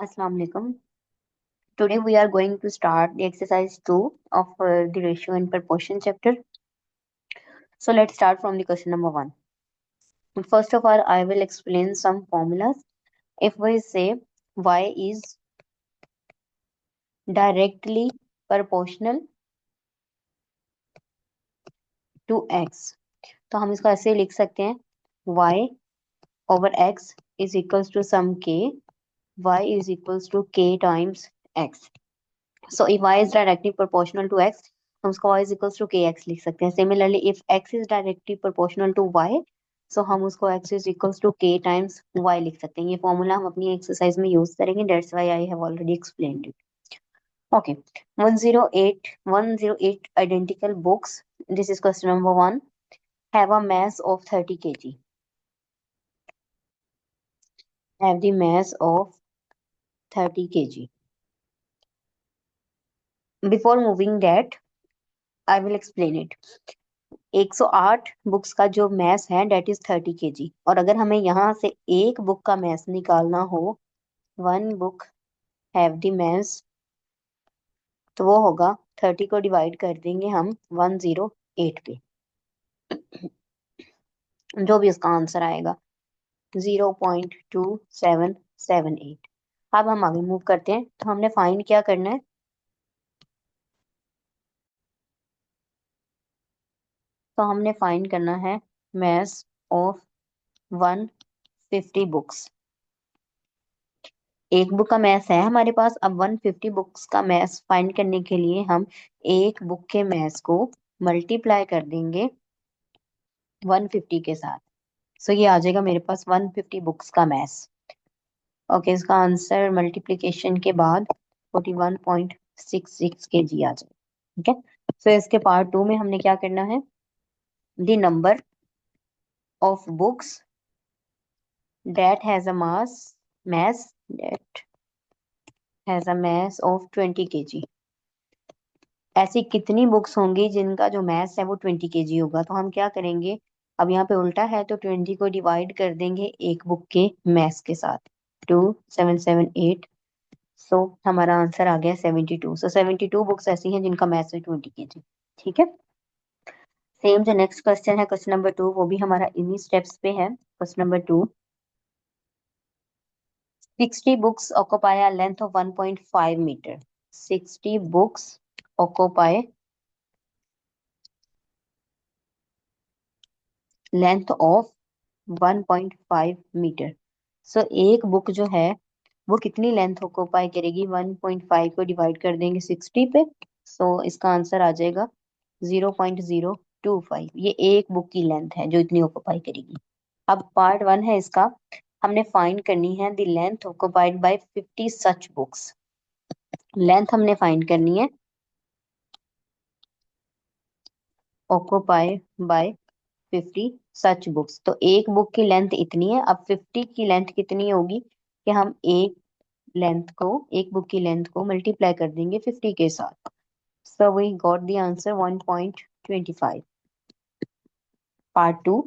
Assalamu alaikum. Today we are going to start the exercise 2 of the ratio and proportion chapter. So let's start from the question number 1. First of all, I will explain some formulas. If we say y is directly proportional to x, तो हम इसको ऐसे लिख सकते हैं y over x is equals to sum k, y is equals to k times x. So if y is directly proportional to x, हम उसको y is equals to kx लिख सकते हैं. Similarly, if x is directly proportional to y, so हम उसको x is equals to k times y लिख सकते हैं. ये फॉर्मूला हम अपनी एक्सरसाइज में यूज करेंगे. That's why I have already explained it. Okay, 108 identical books. This is question number 1. Have a mass of 30 kg. Have the mass of 30 kg. Before moving that, I will explain it. 108 books का जो mess है date is 30 kg. और अगर हमें यहाँ से एक book का मैस निकालना हो, one book have the mass, तो वो होगा 30 को डिवाइड कर देंगे हम 108 पे, जो भी उसका आंसर आएगा 0.2778. अब हम आगे मूव करते हैं. तो हमने फाइंड क्या करना है, तो हमने फाइंड करना है मैस ऑफ 150 बुक्स. एक बुक का मैथ है हमारे पास. अब 150 बुक्स का मैथ फाइंड करने के लिए हम एक बुक के मैथ को मल्टीप्लाई कर देंगे 150 के साथ. सो ये आ जाएगा मेरे पास 150 बुक्स का मैथ. ओके, इसका आंसर मल्टीप्लीकेशन के बाद 41.66 kg आ जाएगा. ठीक है. सो इसके पार्ट 2 में हमने क्या करना है, the number of books that has a mass that has a mass of 20 kg. ऐसी कितनी बुक्स होंगी जिनका जो मैथ्स है वो 20 kg होगा. तो हम क्या करेंगे, अब यहाँ पे उल्टा है तो 20 को डिवाइड कर देंगे एक बुक के मैथ्स के साथ, 2778. सो हमारा आंसर आ गया 72. सो 72 बुक्स ऐसी हैं जिनका मैथ्स है 20 kg. ठीक है. सेम जो नेक्स्ट क्वेश्चन है, क्वेश्चन नंबर 2, वो भी हमारा इन्हीं स्टेप्स पे है. Question number 2, 60 books occupy a length of 1.5 meter. 60 books occupy length of 1.5 metre. So एक बुक जो है वो कितनी लेंथ ऑक्यूपाई करेगी, 1.5 को डिवाइड कर देंगे 60 पे. सो इसका आंसर आ जाएगा 0.025. ये एक बुक की लेंथ है जो इतनी ऑक्यूपाई करेगी. अब पार्ट 1 है इसका, हमने फाइंड करनी है the length occupied by 50 such books. Length हमने फाइंड करनी है ऑक्यूपाई बाय 50 सच बुक्स. तो एक बुक की लेंथ इतनी है. अब 50 की लेंथ कितनी होगी कि हम एक बुक की लेंथ को मल्टीप्लाई कर देंगे 50 के साथ. So we got the answer 1.25. Part 2,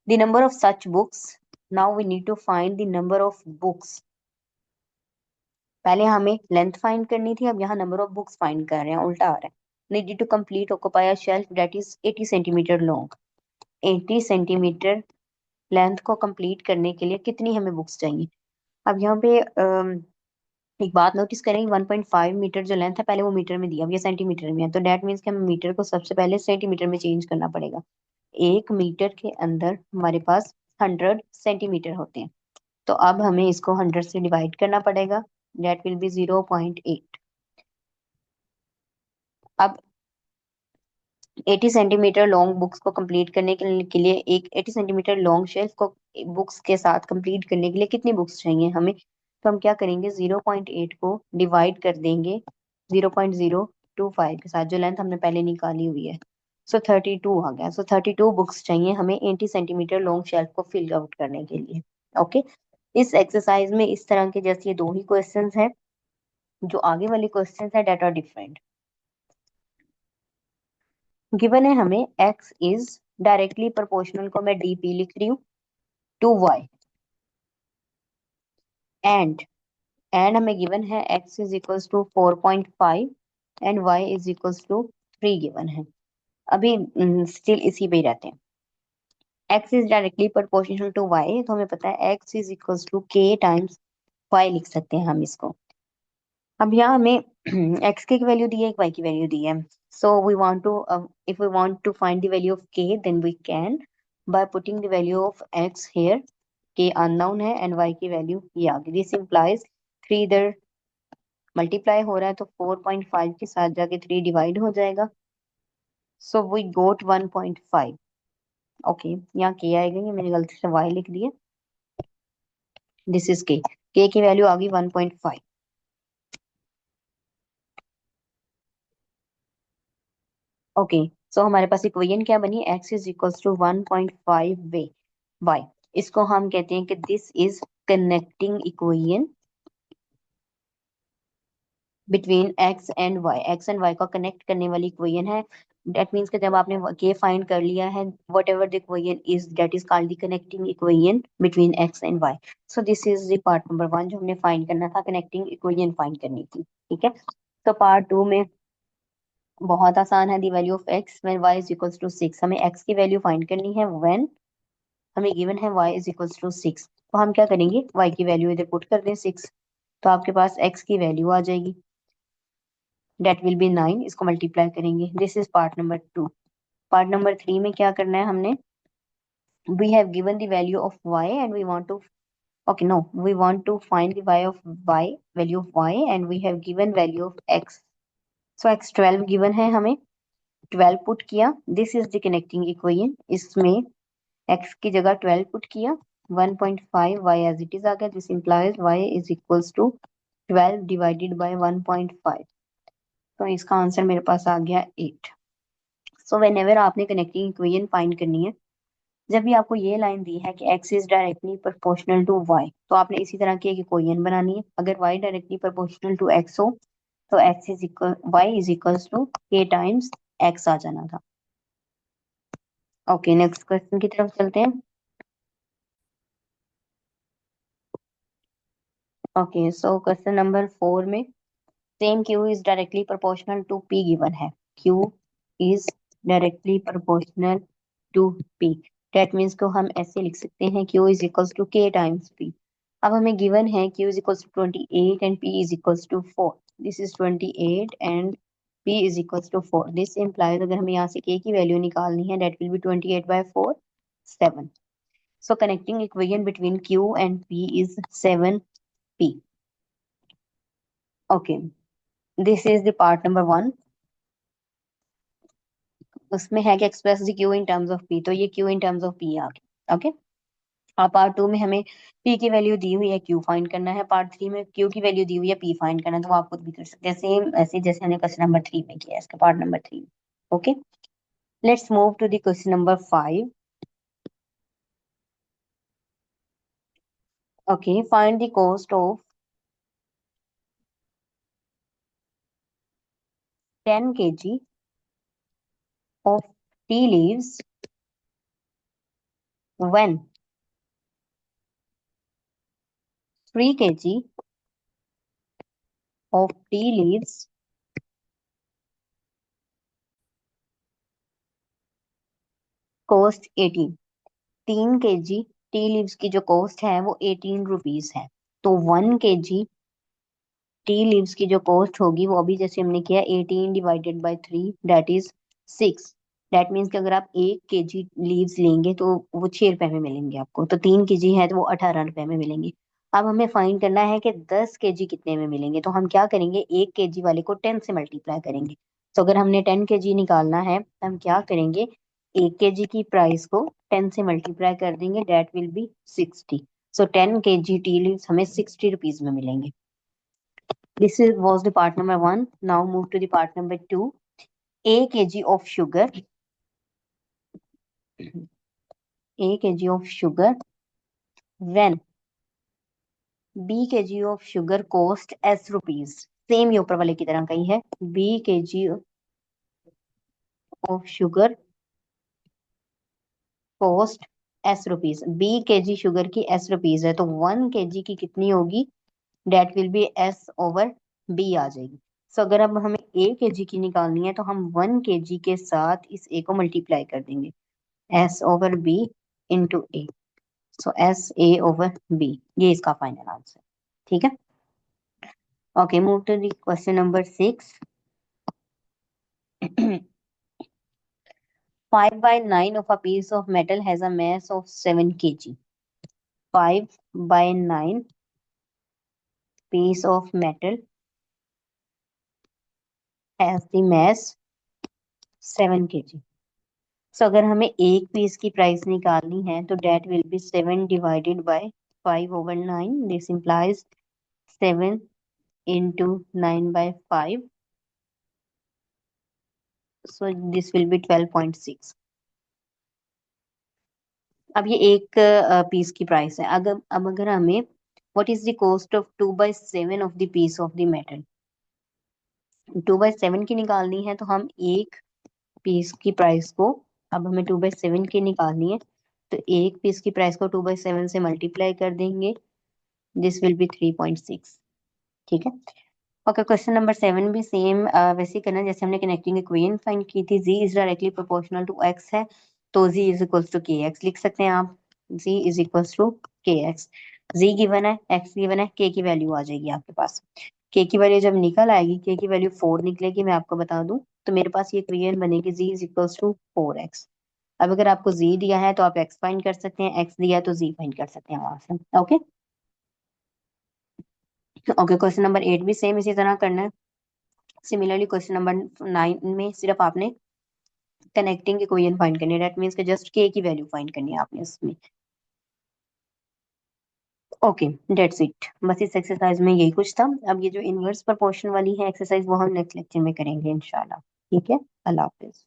the number of such books. Now we need to find the number of books. पहले हमें लेंथ फाइंड करनी थी, अब यहाँ नंबर ऑफ बुक्स फाइंड कर रहे हैं, उल्टा आ रहा है. Needed to complete occupy a shelf that is 80 centimetre long. 80 centimetre length को कंप्लीट करने के लिए कितनी हमें बुक्स चाहिए. अब यहाँ पे एक बात नोटिस करें, 1.5 मीटर जो लेंथ है पहले वो मीटर में दिया, अब ये सेंटीमीटर में है. तो डेट मीन्स कि हमें मीटर को सबसे पहले सेंटीमीटर में चेंज करना पड़ेगा. एक मीटर के अंदर हमारे पास 100 सेंटीमीटर होते हैं. तो अब हमें इसको 100 से डिवाइड करना पड़ेगा. That will be 0.8. अब 80 सेंटीमीटर लॉन्ग बुक्स को कंप्लीट करने के लिए एक 80 सेंटीमीटर लॉन्ग शेल्फ को बुक्स के साथ कंप्लीट करने के लिए कितनी बुक्स चाहिए हमें. तो हम क्या करेंगे, 0.8 को डिवाइड कर देंगे 0.025 के साथ, जो लेंथ हमने पहले निकाली हुई है. सो 32 आ गया. सो 32 बुक्स चाहिए हमें 80 सेंटीमीटर लॉन्ग शेल्फ को फिल आउट करने के लिए. ओके. इस एक्सरसाइज में इस तरह के जैसे ये दो ही क्वेश्चंस हैं. जो आगे वाले क्वेश्चंस है डेट आर डिफरेंट. गिवन है हमें x इज डायरेक्टली प्रोपोर्शनल को मैं dp लिख रही हूँ टू y. एंड हमें गिवन है x is equals to 4.5 and y is equals to 3 given है। अभी स्टिल इसी पे ही रहते हैं। x is directly proportional to y, तो हमें पता है x is equals to k times y लिख सकते हैं हम इसको। अब यहाँ हमें x की वैल्यू दी है, एक y की वैल्यू दी है। So we want to, if we want to find the value of k then we can by putting the value of x here. k unknown है एंड y की value ये आ गई। दिस इंप्लाइज 3 इधर multiply हो रहा है तो 4.5 के साथ जाके 3 डिवाइड हो जाएगा। So we got 1.5। ओके, यहाँ k आएगा, ये मैंने गलती से y लिख दिया। दिस इज k की वैल्यू आ गई 1.5। ओके, सो हमारे पास इक्वेशन क्या बनी, x इज इक्वल्स टू 1.5 वे y। इसको हम कहते हैं कि this is connecting equation between x and y को कनेक्ट करने वाली इक्वेशन है। दैट मीन्स कि जब आपने k फाइंड कर लिया है, what ever the equation is that is called the connecting equation between x and y। So this is the part number 1 जो हमने फाइंड करना था, कनेक्टिंग इक्वेशन फाइंड करनी थी। ठीक है, तो पार्ट 2 में बहुत आसान है। The value of x when y is equals to 6। हमें x की वैल्यू फाइंड करनी है व्हेन हमें गिवन है y इज इक्वल्स टू 6। तो हम क्या करेंगे, y की वैल्यू इधर पुट कर दें 6, तो आपके पास x की वैल्यू आ जाएगी, डेट विल बी 9। इसको मल्टीप्लाई करेंगे। This is part number 2। Part number 3 में क्या करना है हमने, we have given the value of y and we want to, okay no, we want to find the value of y and we have given value of x। so x 12 given है हमें, 12 put किया। This is the connecting equation. इसमें x की जगह 12 put किया, 1.5 y as it is आ गया। This implies y is equals to 12 divided by 1.5। तो इसका आंसर मेरे पास आ गया 8। सो वेन एवर आपने कनेक्टिंग इक्वेशन फाइंड करनी है, जब भी आपको ये लाइन दी है कि x is directly proportional to y, तो आपने इसी तरह की एक इक्वेशन बनानी है। अगर y directly proportional to x हो तो x is equal y is equals to k times x आ जाना था। ओके, नेक्स्ट क्वेश्चन की तरफ चलते हैं। ओके, सो क्वेश्चन नंबर 4 में same q is directly proportional to p given है। q is directly proportional to p। That means को हम ऐसे लिख सकते हैं, q is equals to k times p। अब हमें गिवन है q is equals to 28 and p is equals to 4। This is 28 and p is equals to 4। This implies अगर हमें यहाँ से k की वैल्यू निकालनी है, that will be 28 by 4, 7। So connecting equation between q and p is 7p। Okay, this is the part number 1। उसमें है कि express the Q in terms of P, तो ये Q in terms of P आ गया। Okay, अब part 2 में हमें पी की वैल्यू दी हुई है, क्यू फाइंड करना है। पार्ट 3 में क्यू की वैल्यू दी हुई है, पी फाइंड करना है। तो आप खुद भी कर सकते हैं सेम ऐसे जैसे हमने क्वेश्चन नंबर 3 में किया है, इसका part number 3। Okay, let's move to the question number 5। Okay, find the cost of 10 kg of tea leaves when 3 kg of tea leaves cost 18। 3 kg tea leaves की जो कॉस्ट है वो 18 रुपीज है। तो 1 kg टी लीव्स की जो cost होगी वो अभी जैसे हमने किया 18 divided by 3 that is 6। That means कि अगर आप 1 kg लीव्स लेंगे तो वो 6 रुपए में मिलेंगे आपको, तो 3 kg है तो वो 18 रुपए में मिलेंगे। अब हमें फाइंड करना है कि 10 kg कितने में मिलेंगे, तो हम क्या करेंगे, 1 kg वाले को 10 से मल्टीप्लाई करेंगे। तो अगर हमने 10 kg निकालना है तो हम क्या करेंगे, 1 kg की प्राइस को 10 से मल्टीप्लाई कर देंगे, that will be 60। So 10 kg tea leaves हमें 60 रुपीज में मिलेंगे। Was the part number 1. Now move to the part number 2. A kg of sugar. A kg of sugar when B kg of sugar cost S rupees. Same ये ऊपर वाले की तरह का ही है। B kg of sugar cost S rupees, B KG sugar की S rupees है, तो 1 केजी की कितनी होगी, date will B S over B आ जाएगी। सो अगर अब हमें A केजी की निकालनी है तो हम 1 केजी के साथ इस A को मल्टीप्लाई कर देंगे, S over B into A. So S A over B, ये इसका फाइनल आंसर। ठीक है, okay, move to the question number 6। 5/9 of a piece of metal has a mass of 7 kg. 5/9 piece of metal has the mass 7 kg. So अगर हमें एक piece की price निकालनी है तो that will be 7 divided by 5/9। This implies 7 into 9/5, so this will be 12.6। अब ये एक पीस की प्राइस है। अगर अब अगर हमें what is the cost of 2/7 of the piece of the metal, 2/7 की निकालनी है तो हम एक पीस की प्राइस को, अब हमें 2/7 की निकालनी है तो एक पीस की प्राइस को 2/7 से मल्टीप्लाई कर देंगे, दिस विल बी 3.6। ठीक है, ओके, क्वेश्चन नंबर 7 भी सेम वैसे ही करना जैसे हमने कनेक्टिंग इक्वेशन फाइंड की थी। z is directly proportional to x है, तो z is equals to k x लिख सकते हैं आप। z is equals to k x, z given है, x गिवन है, k की वैल्यू आ जाएगी आपके पास। k की वैल्यू जब निकल आएगी, k की वैल्यू 4 निकलेगी, मैं आपको बता दूं, तो मेरे पास ये इक्वेशन बनेगी z is equals to 4x। अब अगर आपको z दिया है तो आप x फाइंड कर सकते हैं, x दिया है तो z फाइंड कर सकते हैं वहां से। ओके, ओके, क्वेश्चन नंबर 8 भी सेम इसी तरह करना है। सिमिलरली क्वेश्चन नंबर 9 में सिर्फ आपने कनेक्टिंग इक्वेशन फाइंड करनी है, दैट मींस कि जस्ट के की वैल्यू फाइंड करनी है आपने इसमें। ओके, दैट्स इट, बस इस एक्सरसाइज में यही कुछ था। अब ये जो इनवर्स प्रोपोर्शन वाली है एक्सरसाइज वो हम नेक्स्ट लेक्चर में करेंगे इंशाल्लाह। ठीक है, अल्लाह हाफिज।